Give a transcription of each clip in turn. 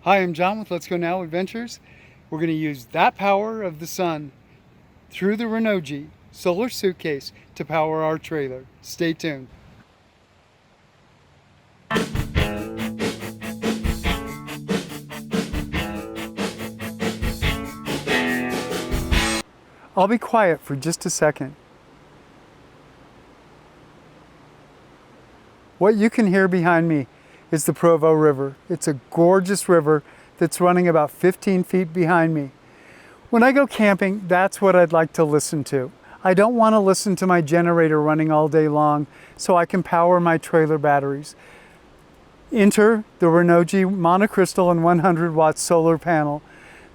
Hi, I'm John with Let's Go Now Adventures. We're going to use that power of the sun through the Renogy Solar Suitcase to power our trailer. Stay tuned. I'll be quiet for just a second. What you can hear behind me is the Provo River. It's a gorgeous river that's running about 15 feet behind me. When I go camping, that's what I'd like to listen to. I don't want to listen to my generator running all day long so I can power my trailer batteries. Enter the Renogy monocrystal and 100 watt solar panel.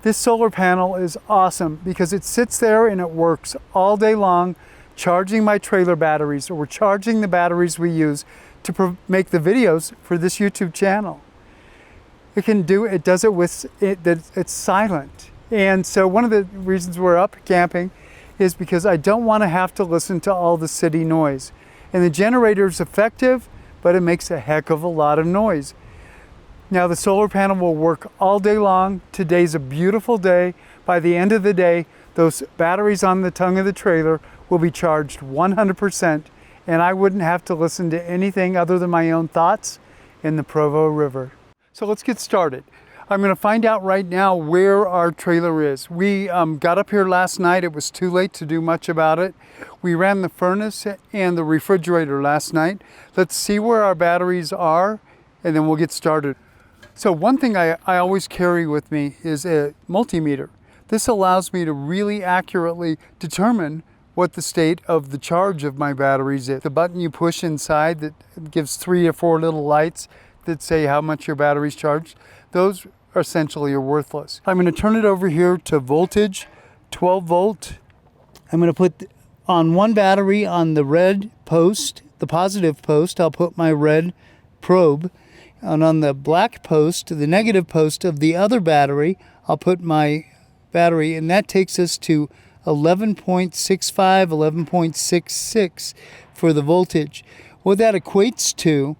This solar panel is awesome because it sits there and it works all day long charging my trailer batteries, or charging the batteries we use to make the videos for this YouTube channel. It does it with it's silent. And so one of the reasons we're up camping is because I don't want to have to listen to all the city noise. And the generator is effective, but it makes a heck of a lot of noise. Now the solar panel will work all day long. Today's a beautiful day. By the end of the day, those batteries on the tongue of the trailer will be charged 100%, and I wouldn't have to listen to anything other than my own thoughts in the Provo River. So let's get started. I'm going to find out right now where our trailer is. We got up here last night. It was too late to do much about it. We ran the furnace and the refrigerator last night. Let's see where our batteries are, and then we'll get started. So one thing I always carry with me is a multimeter. This allows me to really accurately determine what the state of the charge of my batteries is. The button you push inside that gives 3 or 4 little lights that say how much your battery's charged, those essentially are worthless. I'm going to turn it over here to voltage, 12 volt. I'm going to put on one battery on the red post, the positive post, I'll put my red probe. And on the black post, the negative post of the other battery, I'll put my battery, and that takes us to 11.65, 11.66 for the voltage. What that equates to,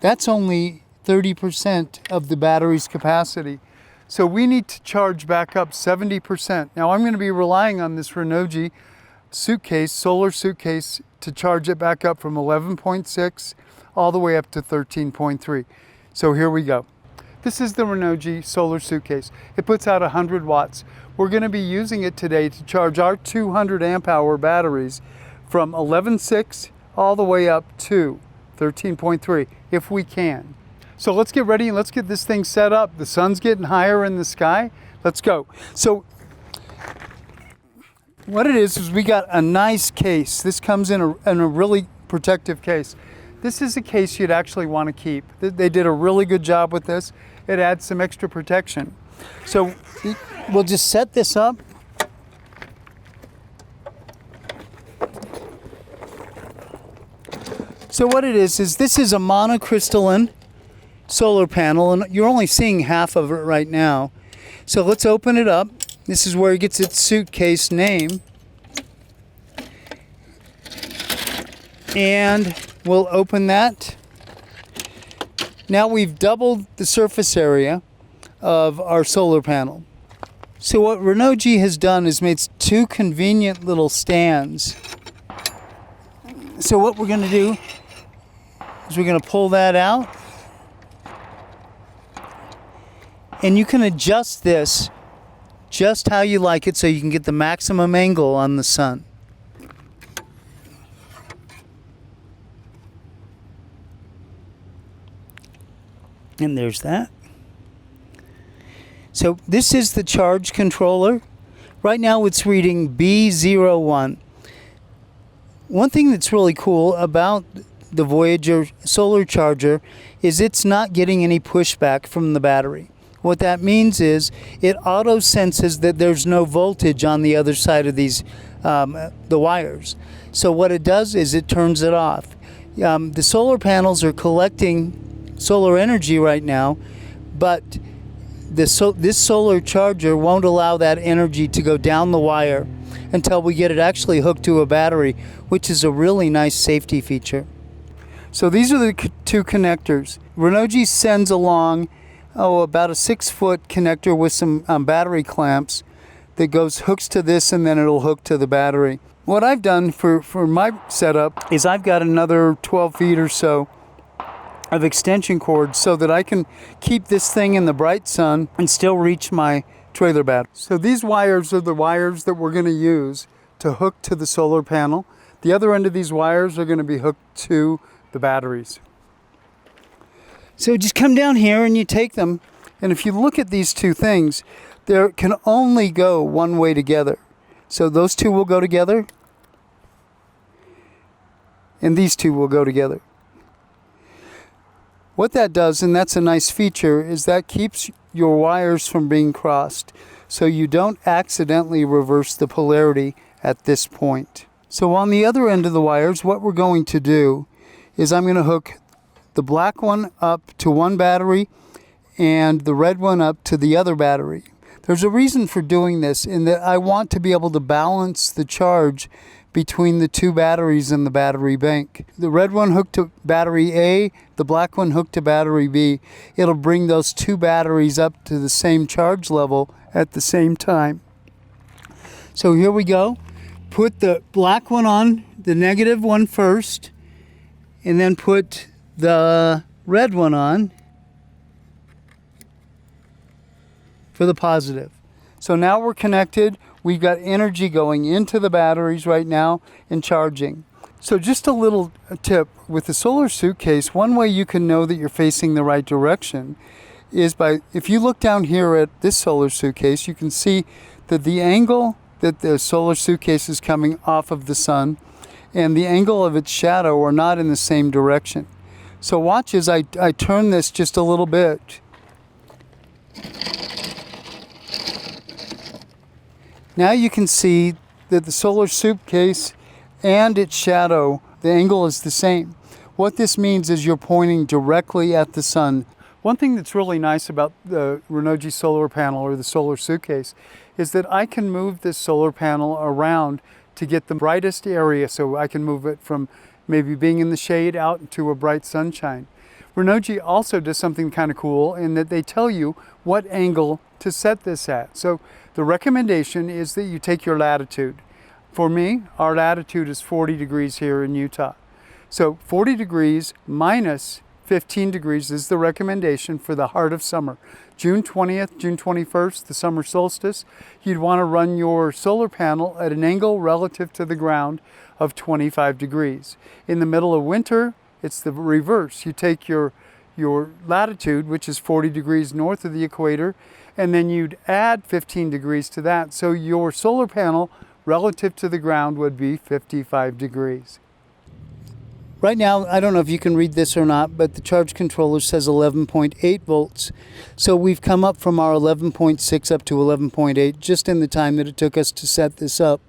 that's only 30% of the battery's capacity. So we need to charge back up 70%. Now I'm going to be relying on this Renogy suitcase, solar suitcase, to charge it back up from 11.6 all the way up to 13.3. So here we go. This is the Renogy Solar Suitcase. It puts out 100 watts. We're going to be using it today to charge our 200 amp hour batteries from 11.6 all the way up to 13.3 if we can. So let's get ready and let's get this thing set up. The sun's getting higher in the sky. Let's go. So what it is we got a nice case. This comes in a really protective case. This is a case you'd actually want to keep. They did a really good job with this. It adds some extra protection. So we'll just set this up. So what it is this is a monocrystalline solar panel, and you're only seeing half of it right now. So let's open it up. This is where it gets its suitcase name. And we'll open that. Now we've doubled the surface area of our solar panel. So what Renogy has done is made 2 convenient little stands. So what we're going to do is we're going to pull that out. And you can adjust this just how you like it so you can get the maximum angle on the sun. And there's that. So this is the charge controller. Right now it's reading B01. One thing that's really cool about the Voyager solar charger is it's not getting any pushback from the battery. What that means is it auto senses that there's no voltage on the other side of these the wires. So what it does is it turns it off. The solar panels are collecting solar energy right now, but this solar charger won't allow that energy to go down the wire until we get it actually hooked to a battery, which is a really nice safety feature. So these are the 2 connectors. Renogy sends along about a 6-foot connector with some battery clamps that hooks to this, and then it'll hook to the battery. What I've done for my setup is I've got another 12 feet or so of extension cord so that I can keep this thing in the bright sun and still reach my trailer battery. So these wires are the wires that we're going to use to hook to the solar panel. The other end of these wires are going to be hooked to the batteries. So just come down here and you take them, and if you look at these two things, they can only go one way together. So those two will go together, and these two will go together. What that does, and that's a nice feature, is that keeps your wires from being crossed, so you don't accidentally reverse the polarity at this point. So on the other end of the wires, what we're going to do is I'm going to hook the black one up to one battery and the red one up to the other battery. There's a reason for doing this, in that I want to be able to balance the charge between the two batteries in the battery bank. The red one hooked to battery A, the black one hooked to battery B. It'll bring those two batteries up to the same charge level at the same time. So here we go. Put the black one on, the negative one first, and then put the red one on for the positive. So now we're connected. We've got energy going into the batteries right now and charging. So just a little tip with the solar suitcase, one way you can know that you're facing the right direction is if you look down here at this solar suitcase, you can see that the angle that the solar suitcase is coming off of the sun and the angle of its shadow are not in the same direction. So watch as I turn this just a little bit. Now you can see that the solar suitcase and its shadow, the angle is the same. What this means is you're pointing directly at the sun. One thing that's really nice about the Renogy solar panel or the solar suitcase is that I can move this solar panel around to get the brightest area, so I can move it from maybe being in the shade out into a bright sunshine. Renogy also does something kind of cool in that they tell you what angle to set this at. So the recommendation is that you take your latitude. For me, our latitude is 40 degrees here in Utah. So 40 degrees minus 15 degrees is the recommendation for the heart of summer. June 20th, June 21st, the summer solstice, you'd want to run your solar panel at an angle relative to the ground of 25 degrees. In the middle of winter, it's the reverse. You take your latitude, which is 40 degrees north of the equator, and then you'd add 15 degrees to that. So your solar panel relative to the ground would be 55 degrees. Right now, I don't know if you can read this or not, but the charge controller says 11.8 volts. So we've come up from our 11.6 up to 11.8 just in the time that it took us to set this up,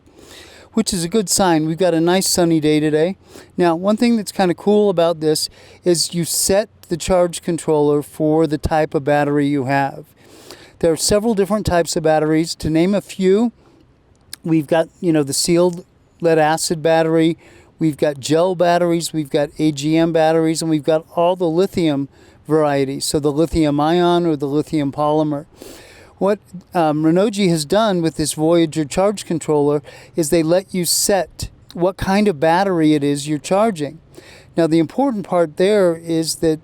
which is a good sign. We've got a nice sunny day today. Now, one thing that's kind of cool about this is you set the charge controller for the type of battery you have. There are several different types of batteries. To name a few, we've got, the sealed lead acid battery, we've got gel batteries, we've got AGM batteries, and we've got all the lithium varieties, so the lithium ion or the lithium polymer. What Renogy has done with this Voyager charge controller is they let you set what kind of battery it is you're charging. Now the important part there is that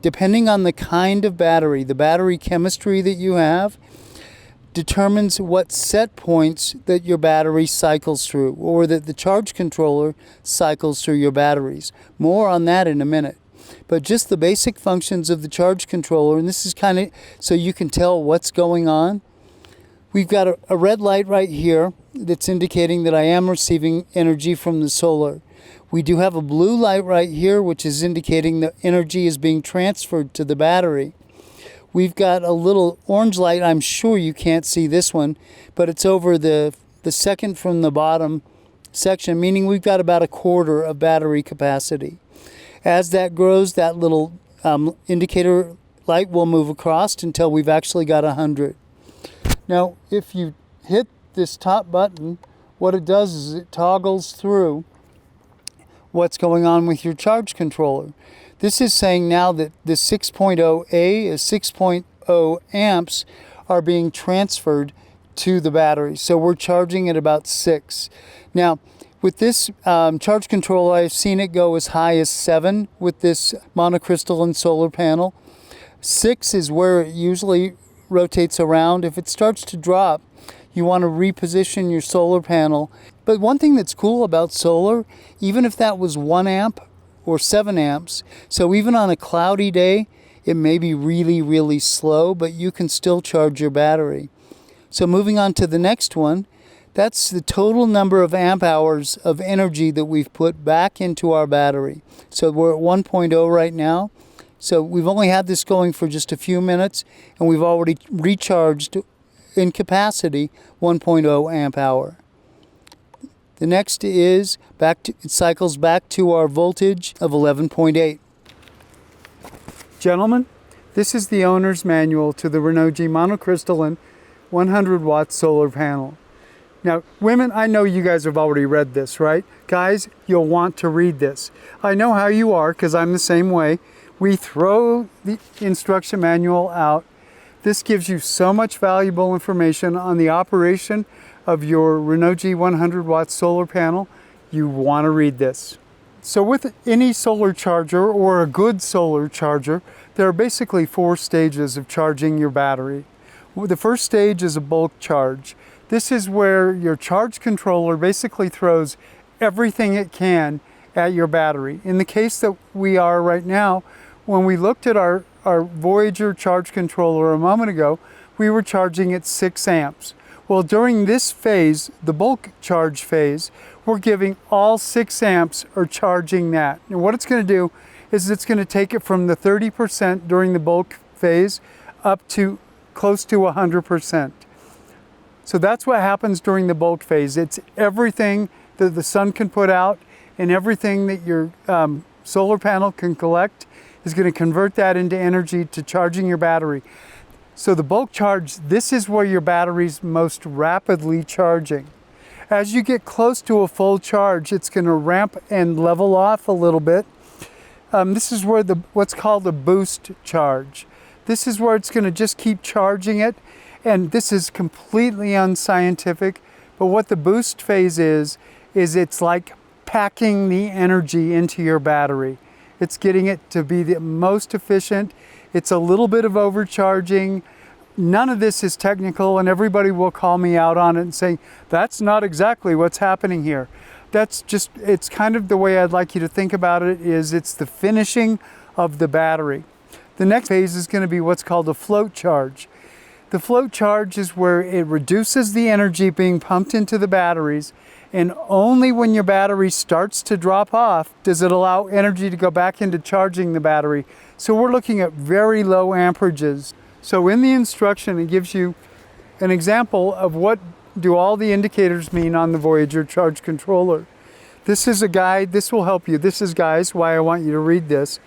depending on the kind of battery, the battery chemistry that you have determines what set points that your battery cycles through, or that the charge controller cycles through your batteries. More on that in a minute. But just the basic functions of the charge controller, and this is kind of so you can tell what's going on. We've got a red light right here that's indicating that I am receiving energy from the solar. We do have a blue light right here, which is indicating that energy is being transferred to the battery. We've got a little orange light. I'm sure you can't see this one, but it's over the second from the bottom section, meaning we've got about a quarter of battery capacity. As that grows, that little indicator light will move across until we've actually got 100. Now, if you hit this top button, what it does is it toggles through what's going on with your charge controller. This is saying now that the 6.0A is 6.0 amps are being transferred to the battery. So we're charging at about 6. Now, with this charge controller, I've seen it go as high as 7 with this monocrystalline solar panel. 6 is where it usually rotates around. If it starts to drop, you want to reposition your solar panel. But one thing that's cool about solar, even if that was 1 amp or 7 amps, so even on a cloudy day, it may be really, really slow, but you can still charge your battery. So moving on to the next one, that's the total number of amp hours of energy that we've put back into our battery. So we're at 1.0 right now. So we've only had this going for just a few minutes, and we've already recharged in capacity 1.0 amp hour. The next is it cycles back to our voltage of 11.8. Gentlemen, this is the owner's manual to the Renogy monocrystalline 100 watt solar panel. Now, women, I know you guys have already read this, right? Guys, you'll want to read this. I know how you are, because I'm the same way. We throw the instruction manual out. This gives you so much valuable information on the operation of your Renogy 100 watt solar panel. You want to read this. So with any solar charger or a good solar charger, there are basically 4 stages of charging your battery. The first stage is a bulk charge. This is where your charge controller basically throws everything it can at your battery. In the case that we are right now, when we looked at our Voyager charge controller a moment ago, we were charging at 6 amps. Well, during this phase, the bulk charge phase, we're giving all 6 amps are charging that. And what it's going to do is it's going to take it from the 30% during the bulk phase up to close to 100%. So that's what happens during the bulk phase. It's everything that the sun can put out and everything that your solar panel can collect is going to convert that into energy to charging your battery. So the bulk charge, this is where your battery's most rapidly charging. As you get close to a full charge, it's going to ramp and level off a little bit. This is where what's called a boost charge. This is where it's going to just keep charging it. And this is completely unscientific, but what the boost phase is it's like packing the energy into your battery. It's getting it to be the most efficient. It's a little bit of overcharging. None of this is technical, and everybody will call me out on it and say, that's not exactly what's happening here. That's just, it's kind of the way I'd like you to think about it, is it's the finishing of the battery. The next phase is going to be what's called a float charge. The float charge is where it reduces the energy being pumped into the batteries, and only when your battery starts to drop off does it allow energy to go back into charging the battery. So we're looking at very low amperages. So in the instruction, it gives you an example of what do all the indicators mean on the Voyager charge controller. This is a guide. This will help you. This is, guys, why I want you to read this.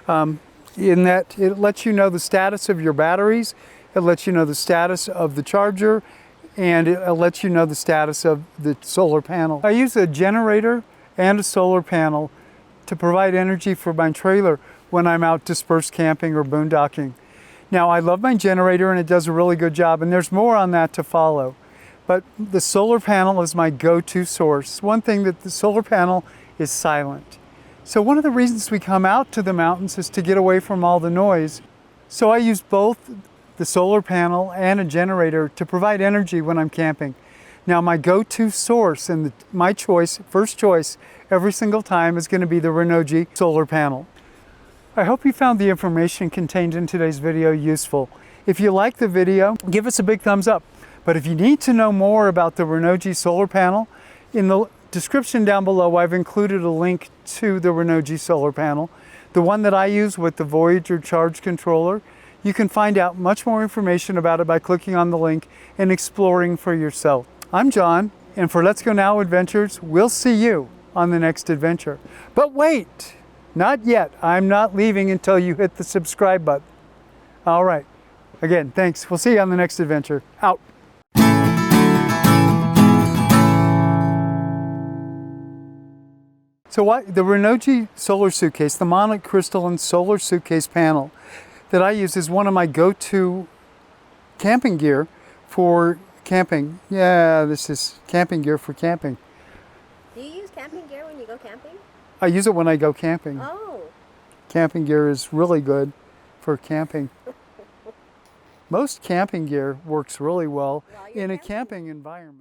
In that it lets you know the status of your batteries, it lets you know the status of the charger, and it lets you know the status of the solar panel. I use a generator and a solar panel to provide energy for my trailer when I'm out dispersed camping or boondocking. Now, I love my generator and it does a really good job, and there's more on that to follow. But the solar panel is my go-to source. One thing that the solar panel is silent. So one of the reasons we come out to the mountains is to get away from all the noise. So I use both the solar panel and a generator to provide energy when I'm camping. Now, my go-to source and my choice, first choice, every single time is going to be the Renogy solar panel. I hope you found the information contained in today's video useful. If you like the video, give us a big thumbs up. But if you need to know more about the Renogy solar panel, in the description down below, I've included a link to the Renogy solar panel, the one that I use with the Voyager charge controller. You can find out much more information about it by clicking on the link and exploring for yourself. I'm John, and for Let's Go Now Adventures, we'll see you on the next adventure. But wait, not yet. I'm not leaving until you hit the subscribe button. All right. Again, thanks. We'll see you on the next adventure. Out. So the Renogy Solar Suitcase, the monocrystalline solar suitcase panel that I use is one of my go-to camping gear for camping. Yeah, this is camping gear for camping. Do you use camping gear when you go camping? I use it when I go camping. Oh. Camping gear is really good for camping. Most camping gear works really well in a camping environment.